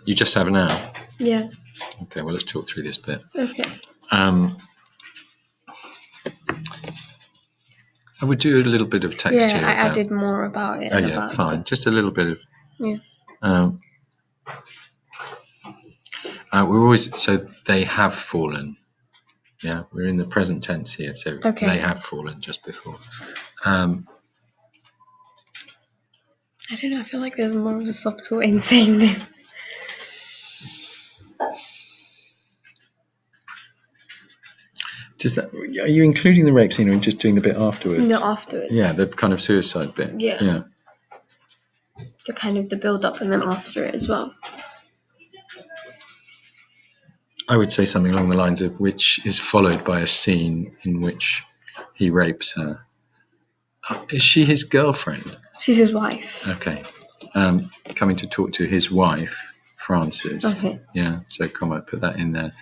You just have now? Yeah. Okay, well, let's talk through this bit. Okay. I would do a little bit of text here. Yeah, I added more about it. Oh, yeah, fine. Just a little bit of... Yeah. We're always... So they have fallen. Yeah, we're in the present tense here. So they have fallen just before. I don't know. I feel like there's more of a subtle way in saying this. Are you including the rape scene or just doing the bit afterwards? No, afterwards. Yeah, the kind of suicide bit. Yeah. The kind of the build up and then after it as well. I would say something along the lines of which is followed by a scene in which he rapes her. Is she his girlfriend? She's his wife. Okay. Coming to talk to his wife, Frances. Okay. Yeah, so I'd put that in there.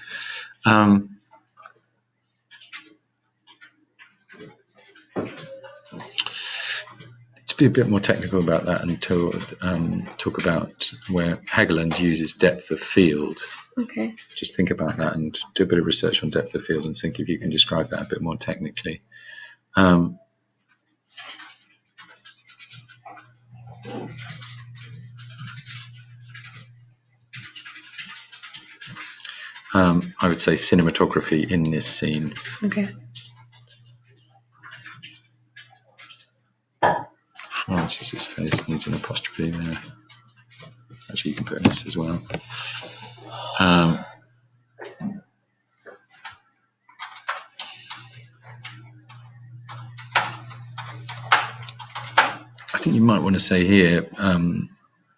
To be a bit more technical about that and to talk about where Hegeland uses depth of field. Okay. Just think about that and do a bit of research on depth of field and think if you can describe that a bit more technically. I would say cinematography in this scene. Okay. Francis's face needs an apostrophe there. Actually, you can put in this as well. I think you might want to say here,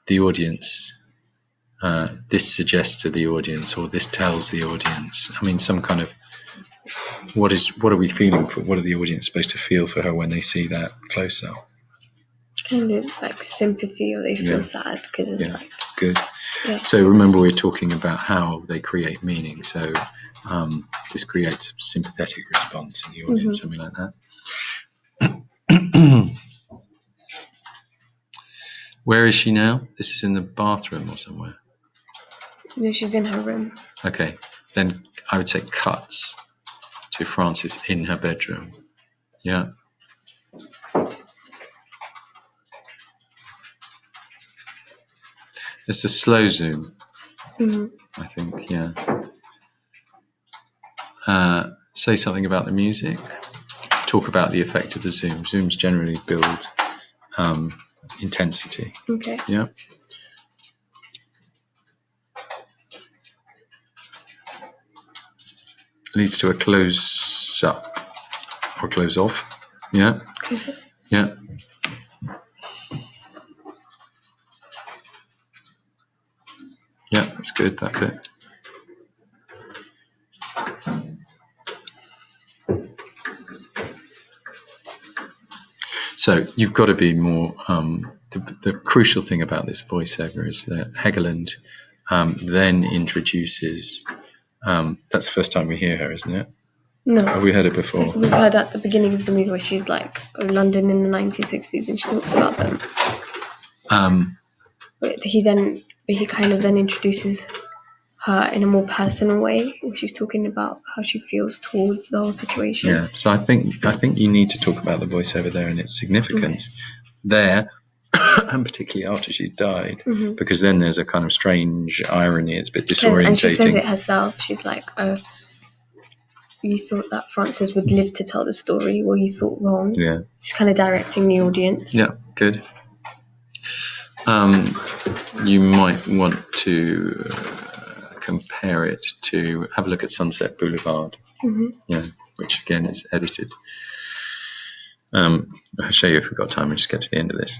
the audience, this suggests to the audience, or this tells the audience. I mean, some kind of, what are we feeling for? What are the audience supposed to feel for her when they see that close up? Kind of like sympathy, or they feel sad because it's like... Good. Yeah. So remember, we're talking about how they create meaning. So this creates a sympathetic response in the audience, something like that. Where is she now? This is in the bathroom or somewhere? No, she's in her room. Okay. Then I would say cuts to Frances in her bedroom. Yeah. It's a slow zoom, I think, yeah. Say something about the music. Talk about the effect of the zoom. Zooms generally build intensity. Okay. Yeah. Leads to a close up or close off. Yeah. Close up. Yeah. Yeah, that's good, that bit. So you've got to be more, the crucial thing about this voiceover is that Hegeland then introduces, that's the first time we hear her, isn't it? No. Have we heard it before? So we've heard at the beginning of the movie where she's like, London in the 1960s, and she talks about them. But he kind of then introduces her in a more personal way, where she's talking about how she feels towards the whole situation. Yeah, so I think you need to talk about the voiceover there and its significance there, and particularly after she's died, because then there's a kind of strange irony. It's a bit disorientating. And she says it herself. She's like, "Oh, you thought that Frances would live to tell the story, well, you thought wrong." Yeah, she's kind of directing the audience. Yeah, good. You might want to compare it to have a look at Sunset Boulevard. Yeah, which again is edited. I'll show you if we've got time. We'll just get to the end of this.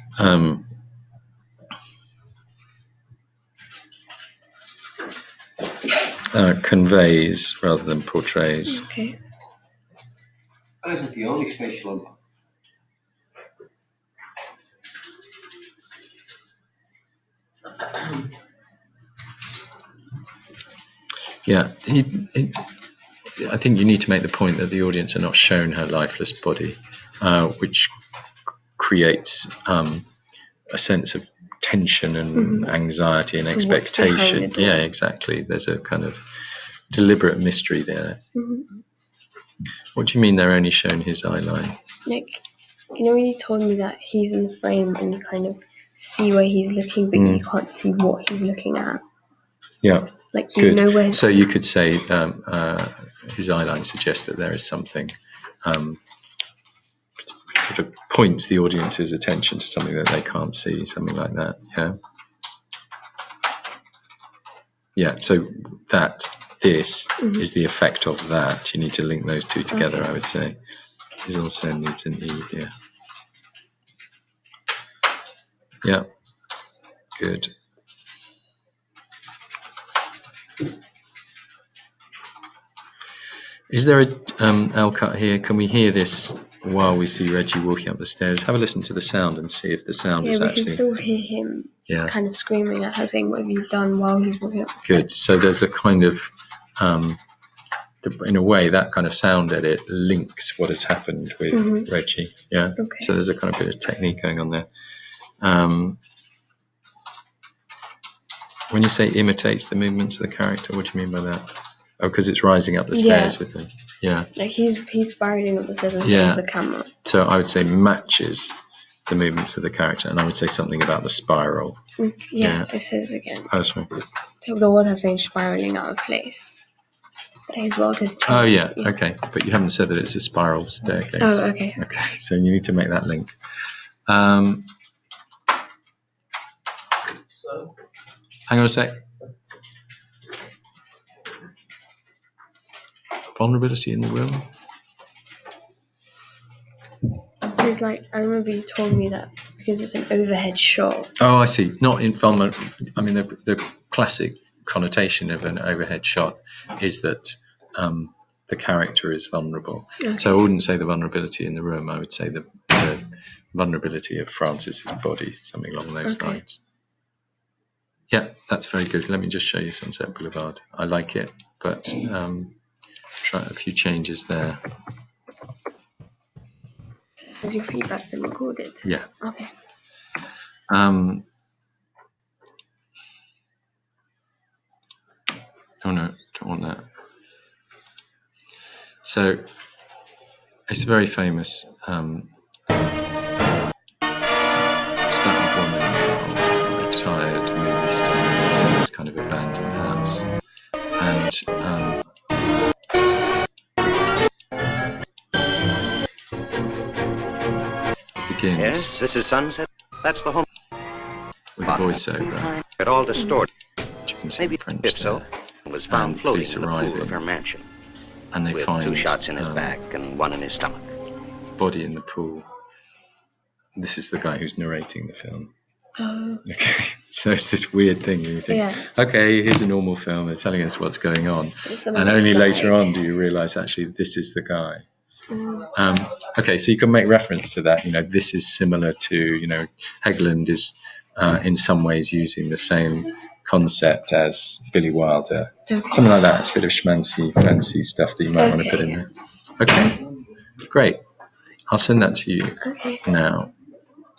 Conveys rather than portrays. Okay. That isn't the only spatial impact. Yeah, I think you need to make the point that the audience are not shown her lifeless body, which creates a sense of tension and anxiety and As to what's behind expectation. the door. Yeah, exactly. There's a kind of deliberate mystery there. What do you mean they're only shown his eye line? Like, you know when you told me that he's in the frame and you kind of see where he's looking, but you can't see what he's looking at. Yeah. Like, you know where his... So you could say his eye line suggests that there is something, sort of points the audience's attention to something that they can't see, something like that. Yeah. Yeah. So this is the effect of that. You need to link those two together, I would say. This also needs an E here. Yeah. Good. Is there a L cut here? Can we hear this while we see Reggie walking up the stairs? Have a listen to the sound and see if the sound is actually... Yeah, we can still hear him kind of screaming at her, saying, "What have you done?" while he's walking up the stairs. Good. So there's a kind of, in a way, that kind of sound edit links what has happened with Reggie. Yeah. Okay. So there's a kind of bit of technique going on there. When you say imitates the movements of the character, what do you mean by that? Oh, because it's rising up the stairs with him. Yeah. Like he's spiraling up the stairs and so is the camera. So I would say matches the movements of the character, and I would say something about the spiral. Yeah. It says again. Oh, sorry. The water saying spiraling out of place. His world has changed. Oh, yeah. Okay. But you haven't said that it's a spiral staircase. Oh, okay. Okay. So you need to make that link. Hang on a sec. Vulnerability in the room. It's like, I remember you told me that because it's an overhead shot. Oh, I see. Not in vulnerable. I mean, the classic connotation of an overhead shot is that the character is vulnerable. Okay. So I wouldn't say the vulnerability in the room. I would say the vulnerability of Francis's body, something along those lines. Yeah, that's very good. Let me just show you Sunset Boulevard. I like it, but try a few changes there. Has your feedback been recorded? Yeah. Okay. Oh no, don't want that. So it's a very famous Scotland woman, retired movie star, lives in this kind of abandoned house, and it begins. Yes, this is Sunset. That's the home. With a voiceover. It all distorted. Maybe French if so, was found floating in the pool of her mansion. And they with find 2 shots in his back and 1 in his stomach. Body in the pool. This is the guy who's narrating the film. Oh. Okay, so it's this weird thing where you think, okay, here's a normal film, they're telling us what's going on, and only later on do you realise actually this is the guy. Okay, so you can make reference to that. You know, this is similar to, you know, Hegland is in some ways using the same concept as Billy Wilder. Okay. Something like that. It's a bit of schmancy, fancy stuff that you might want to put in there. Okay, great. I'll send that to you now.